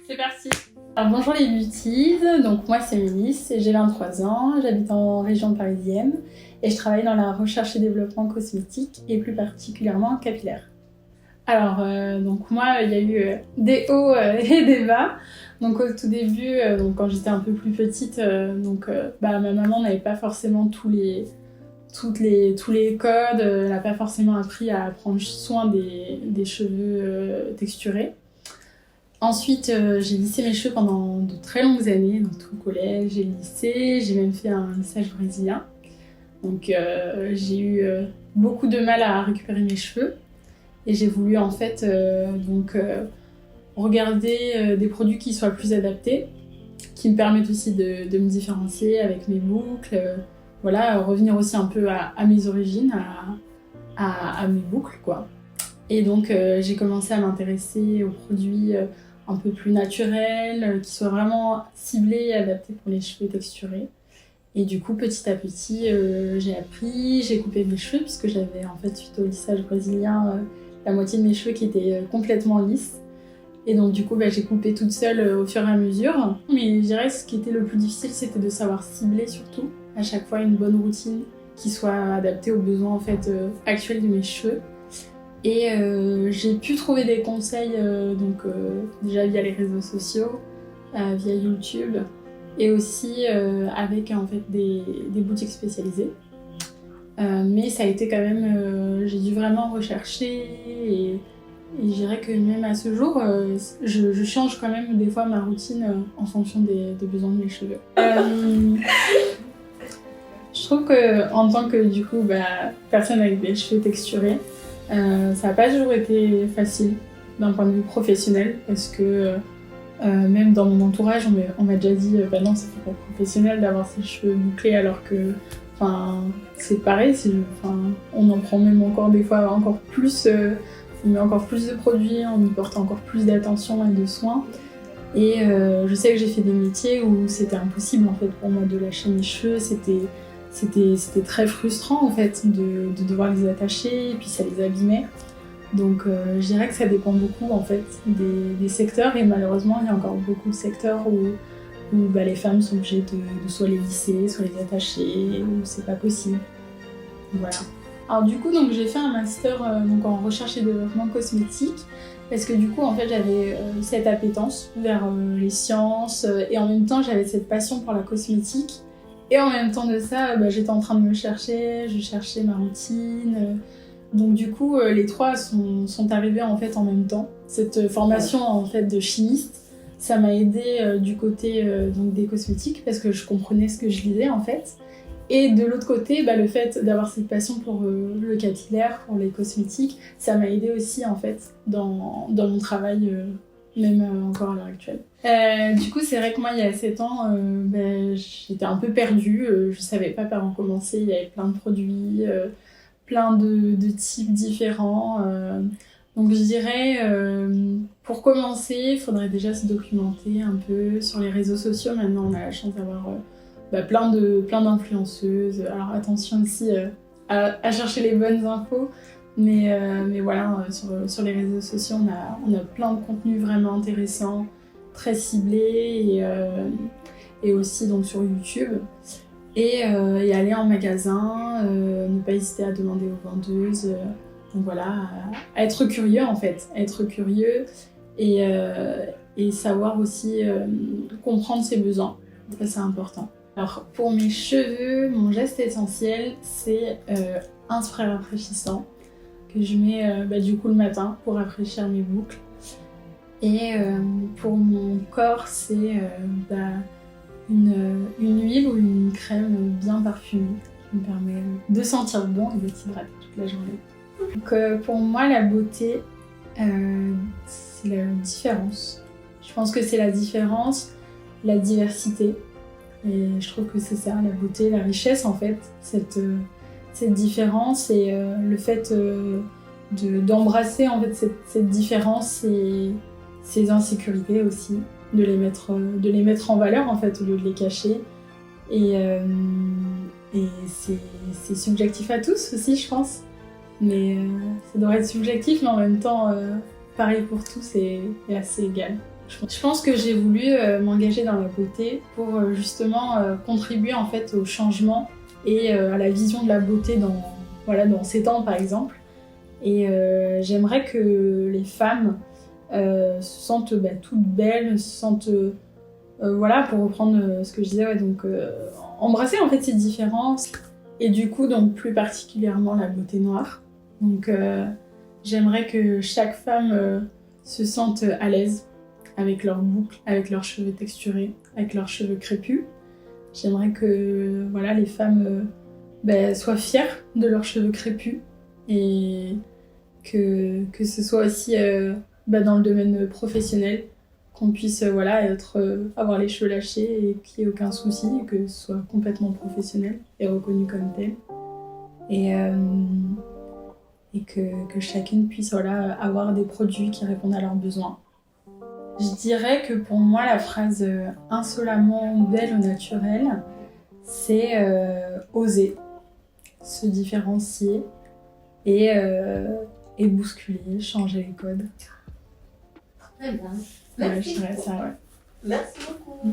C'est parti. Alors bonjour les beauties, donc moi c'est Mélisse, j'ai 23 ans, j'habite en région parisienne et je travaille dans la recherche et développement cosmétique et plus particulièrement capillaire. Alors donc moi il y a eu des hauts et des bas. Donc au tout début, donc quand j'étais un peu plus petite, ma maman n'avait pas forcément tous les codes, elle n'a pas forcément appris à prendre soin des cheveux texturés. Ensuite, j'ai lissé mes cheveux pendant de très longues années, donc tout le collège, j'ai lissé, j'ai même fait un lissage brésilien. Donc j'ai eu beaucoup de mal à récupérer mes cheveux et j'ai voulu en fait regarder des produits qui soient plus adaptés, qui me permettent aussi de me différencier avec mes boucles, revenir aussi un peu à mes origines, à mes boucles quoi. Et donc j'ai commencé à m'intéresser aux produits un peu plus naturels, qui soient vraiment ciblés et adaptés pour les cheveux texturés. Et du coup, petit à petit, j'ai appris, j'ai coupé mes cheveux, puisque j'avais en fait, suite au lissage brésilien, la moitié de mes cheveux qui étaient complètement lisses. Et donc du coup, j'ai coupé toute seule au fur et à mesure. Mais je dirais que ce qui était le plus difficile, c'était de savoir cibler surtout, à chaque fois une bonne routine qui soit adaptée aux besoins en fait, actuels de mes cheveux. Et j'ai pu trouver des conseils déjà via les réseaux sociaux, via YouTube et aussi avec en fait des boutiques spécialisées. Mais ça a été quand même, j'ai dû vraiment rechercher et je dirais que même à ce jour, je change quand même des fois ma routine en fonction des besoins de mes cheveux. Je trouve qu'en tant que du coup personne avec des cheveux texturés, ça n'a pas toujours été facile d'un point de vue professionnel parce que même dans mon entourage on m'a déjà dit non c'est pas professionnel d'avoir ses cheveux bouclés alors que c'est pareil, on en prend même encore des fois encore plus, on met encore plus de produits, on y porte encore plus d'attention et de soins et je sais que j'ai fait des métiers où c'était impossible en fait pour moi de lâcher mes cheveux, c'était très frustrant en fait de devoir les attacher et puis ça les abîmait. Donc je dirais que ça dépend beaucoup en fait des secteurs et malheureusement il y a encore beaucoup de secteurs où les femmes sont obligées de soit les lisser, soit les attacher, ou c'est pas possible. Voilà. Alors du coup j'ai fait un master en recherche et développement cosmétique parce que du coup en fait j'avais cette appétence vers les sciences et en même temps j'avais cette passion pour la cosmétique. Et en même temps de ça, j'étais en train de me chercher, je cherchais ma routine. Donc du coup, les trois sont arrivés en fait en même temps. Cette formation en fait de chimiste, ça m'a aidée du côté des cosmétiques parce que je comprenais ce que je lisais en fait. Et de l'autre côté, le fait d'avoir cette passion pour le capillaire, pour les cosmétiques, ça m'a aidée aussi en fait dans mon travail, même encore à l'heure actuelle. Du coup, c'est vrai que moi, il y a 7 ans, j'étais un peu perdue. Je savais pas par où commencer. Il y avait plein de produits, plein de types différents. Donc, je dirais, pour commencer, il faudrait déjà se documenter un peu sur les réseaux sociaux. Maintenant, on a la chance d'avoir plein d'influenceuses. Alors, attention aussi à chercher les bonnes infos. Mais voilà, sur les réseaux sociaux, on a plein de contenus vraiment intéressants, très ciblés et aussi donc sur YouTube. Et aller en magasin, ne pas hésiter à demander aux vendeuses. Donc voilà, à être curieux en fait, à être curieux et savoir aussi comprendre ses besoins. Ça c'est important. Alors pour mes cheveux, mon geste essentiel, c'est un spray rafraîchissant que je mets du coup le matin pour rafraîchir mes boucles. Et pour mon corps, c'est une huile ou une crème bien parfumée qui me permet de sentir bon et d'être hydratée toute la journée. Donc pour moi, la beauté, c'est la différence. Je pense que c'est la différence, la diversité. Et je trouve que c'est ça, la beauté, la richesse en fait, cette différence et le fait d'embrasser en fait cette différence et ces insécurités aussi, de les mettre en valeur en fait au lieu de les cacher. Et c'est subjectif à tous aussi je pense, mais ça devrait être subjectif mais en même temps pareil pour tous et assez égal. Je pense que j'ai voulu m'engager dans la beauté pour justement contribuer en fait au changement et à la vision de la beauté dans ces temps par exemple. Et j'aimerais que les femmes se sentent toutes belles, se sentent, pour reprendre ce que je disais, embrasser en fait ces différences. Et du coup, donc plus particulièrement la beauté noire. Donc j'aimerais que chaque femme se sente à l'aise avec leurs boucles, avec leurs cheveux texturés, avec leurs cheveux crépus. J'aimerais que les femmes soient fières de leurs cheveux crépus et que ce soit aussi dans le domaine professionnel, qu'on puisse avoir les cheveux lâchés et qu'il n'y ait aucun souci, et que ce soit complètement professionnel et reconnu comme tel. Et que chacune puisse avoir des produits qui répondent à leurs besoins. Je dirais que pour moi, la phrase « insolemment belle au naturel », c'est oser, se différencier et bousculer, changer les codes. Très bien. Merci. Je dirais ça, ouais. Merci beaucoup.